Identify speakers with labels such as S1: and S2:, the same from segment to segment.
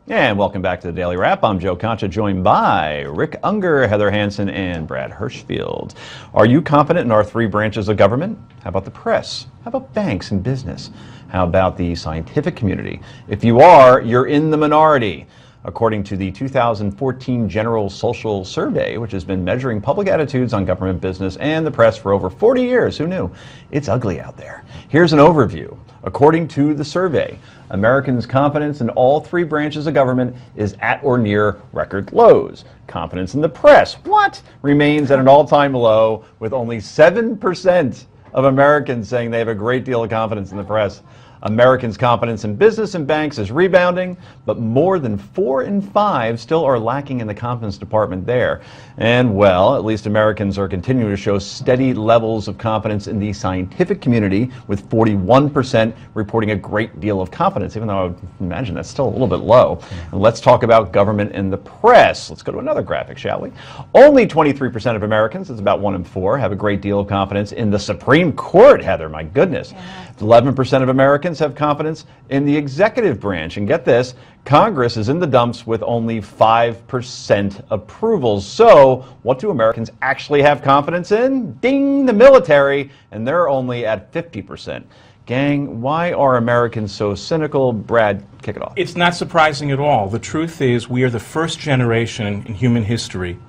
S1: And welcome back to the Daily Wrap. I'm Joe Concha, joined by Rick Unger, Heather Hansen, and Brad Hirschfield. Are you confident in our three branches of government? How about the press? How about banks and business? How about the scientific community? If you are, you're in the minority. According to the 2014 General Social Survey, which has been measuring public attitudes on government, business, and the press for over 40 years, who knew? It's ugly out there. Here's an overview. According to the survey, Americans' confidence in all three branches of government is at or near record lows. Confidence in the press, remains at an all-time low, with only 7% of Americans saying they have a great deal of confidence in the press. Americans' confidence in business and banks is rebounding, but more than 4 in 5 still are lacking in the confidence department there. And, well, at least Americans are continuing to show steady levels of confidence in the scientific community, with 41% reporting a great deal of confidence, even though I would imagine that's still a little bit low. And let's talk about government and the press. Let's go to another graphic, shall we? Only 23% of Americans, that's about 1 in 4, have a great deal of confidence in the Supreme Court, Heather, my goodness. 11% of Americans have confidence in the executive branch. And get this, Congress is in the dumps with only 5% approval. So what do Americans actually have confidence in? Ding, the military, and they're only at 50%. Gang, why are Americans so cynical? Brad, kick it off.
S2: It's not surprising at all. The truth is we are the first generation in human history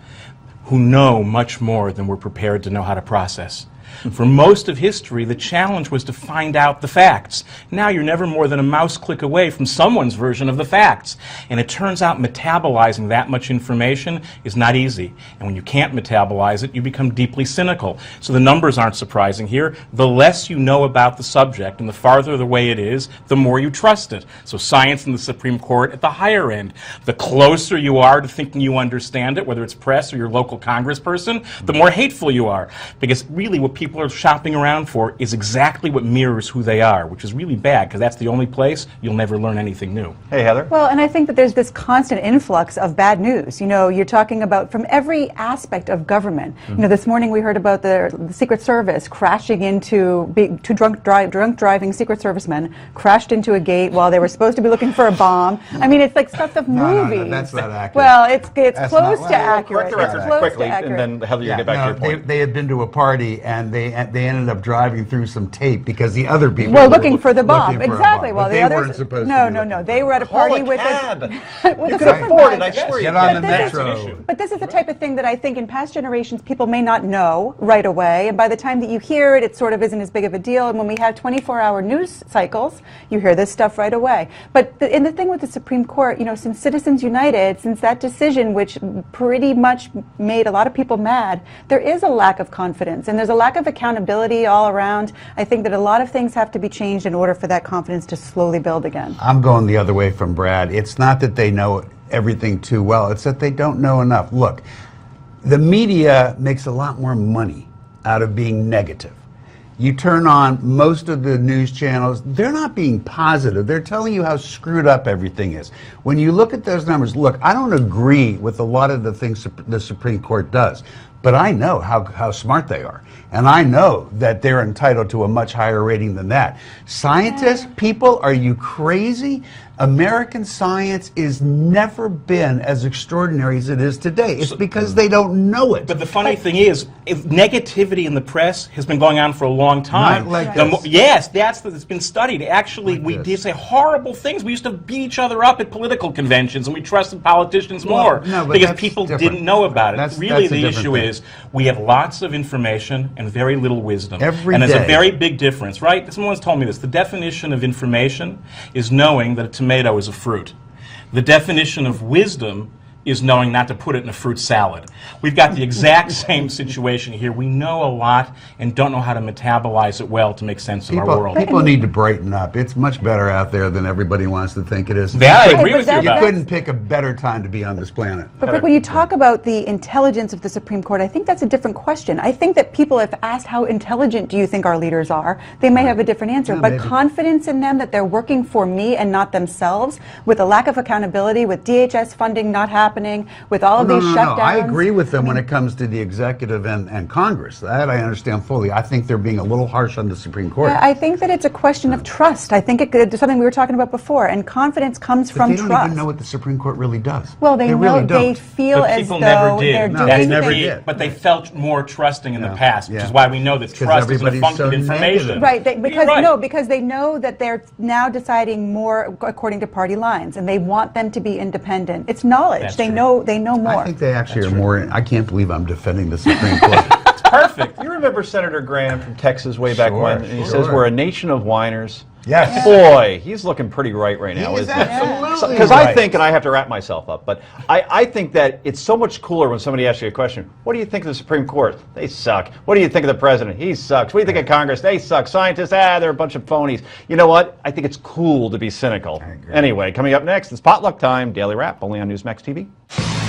S2: who know much more than we're prepared to know how to process. For most of history, the challenge was to find out the facts. Now you're never more than a mouse click away from someone's version of the facts. And it turns out metabolizing that much information is not easy. And when you can't metabolize it, you become deeply cynical. So the numbers aren't surprising here. The less you know about the subject and the farther the way it is, the more you trust it. So science and the Supreme Court at the higher end. The closer you are to thinking you understand it, whether it's press or your local congressperson, the more hateful you are. Because really what people are shopping around for is exactly what mirrors who they are, which is really bad, because that's the only place you'll never learn anything new.
S1: Hey, Heather.
S3: Well, and I think that there's this constant influx of bad news. You know, you're talking about from every aspect of government. You know, this morning we heard about the Secret Service crashing into two drunk driving Secret Servicemen crashed into a gate while they were supposed to be looking for a bomb. I mean, it's like stuff of movies.
S4: No, that's not accurate.
S3: Well, it's close to accurate.
S1: Correct the record quickly, and then Heather, you get back to your point.
S4: They had been to a party and they ended up driving through some tape because the other people
S3: were looking for the bomb. Exactly.
S4: Well, the others weren't supposed to.
S3: No. They were at a party with
S1: a
S3: with
S1: you
S3: a
S1: could afford it, I swear.
S4: Get on the metro.
S3: But this is the type of thing that I think in past generations people may not know right away, and by the time that you hear it, it sort of isn't as big of a deal. And when we have 24-hour news cycles, you hear this stuff right away. But the thing with the Supreme Court, you know, since Citizens United, since that decision, which pretty much made a lot of people mad, there is a lack of confidence, and there's a lack of accountability all around. I think that a lot of things have to be changed in order for that confidence to slowly build again.
S4: I'm going the other way from Brad. It's not that they know everything too well, it's that they don't know enough. Look, the media makes a lot more money out of being negative. You turn on most of the news channels, they're not being positive. They're telling you how screwed up everything is. When you look at those numbers, look, I don't agree with a lot of the things the Supreme Court does, but I know how smart they are. And I know that they're entitled to a much higher rating than that. Scientists, people, are you crazy? American science has never been as extraordinary as it is today. It's because they don't know it.
S2: But the funny thing is, negativity in the press has been going on for a long time.
S4: Not like this.
S2: Yes, it's been studied. Actually, we did say horrible things. We used to beat each other up at political conventions, and we trusted politicians more because people didn't know about it. Really, the issue is we have lots of information and very little wisdom. And there's a very big difference, right? Someone's told me this. The definition of information is knowing that a tomato is a fruit. The definition of wisdom is knowing not to put it in a fruit salad. We've got the exact same situation here. We know a lot and don't know how to metabolize it well to make sense of our world.
S4: People need to brighten up. It's much better out there than everybody wants to think it is.
S2: Yeah, I agree with you.
S4: You couldn't pick a better time to be on this planet.
S3: But Rick, when you talk about the intelligence of the Supreme Court, I think that's a different question. I think that people have asked how intelligent do you think our leaders are, they may have a different answer. But confidence in them that they're working for me and not themselves, with a lack of accountability, with DHS funding not happening, happening with all of
S4: No,
S3: these
S4: no, no.
S3: shutdowns.
S4: I agree with them when it comes to the executive and Congress. That I understand fully. I think they're being a little harsh on the Supreme Court.
S3: Yeah, I think that it's a question of trust. I think it's something we were talking about before, and confidence comes
S4: But
S3: from
S4: they don't
S3: trust.
S4: even know what the Supreme Court really does.
S3: Well, they know,
S4: really don't.
S3: they feel
S2: But
S3: as
S2: people
S3: though
S2: never did.
S3: they're
S4: No,
S3: doing
S4: they
S3: things.
S4: never did.
S2: But they felt more trusting in the past, which
S4: yeah.
S2: is why we know that
S4: It's 'cause
S2: trust isn't a
S4: everybody's
S2: function
S4: so
S2: of information.
S4: negative.
S3: Right,
S2: You're
S3: because
S2: right.
S3: because they know that they're now deciding more according to party lines, and they want them to be independent. It's knowledge.
S2: That's
S3: They
S2: true.
S3: know more.
S4: I think they actually are more. I can't believe I'm defending the Supreme Court.
S2: Perfect.
S1: You remember Senator Graham from Texas way back
S4: Sure,
S1: when? And he
S4: sure.
S1: says we're a nation of whiners.
S4: Yes.
S1: Boy, he's looking pretty right now,
S4: He is
S1: isn't he?
S4: absolutely
S1: Because I
S4: right.
S1: think, and I have to wrap myself up, but I think that it's so much cooler when somebody asks you a question. What do you think of the Supreme Court? They suck. What do you think of the president? He sucks. What do you think of Congress? They suck. Scientists, they're a bunch of phonies. You know what? I think it's cool to be cynical.
S4: I agree.
S1: Anyway, coming up next, it's Potluck Time, Daily Wrap, only on Newsmax TV.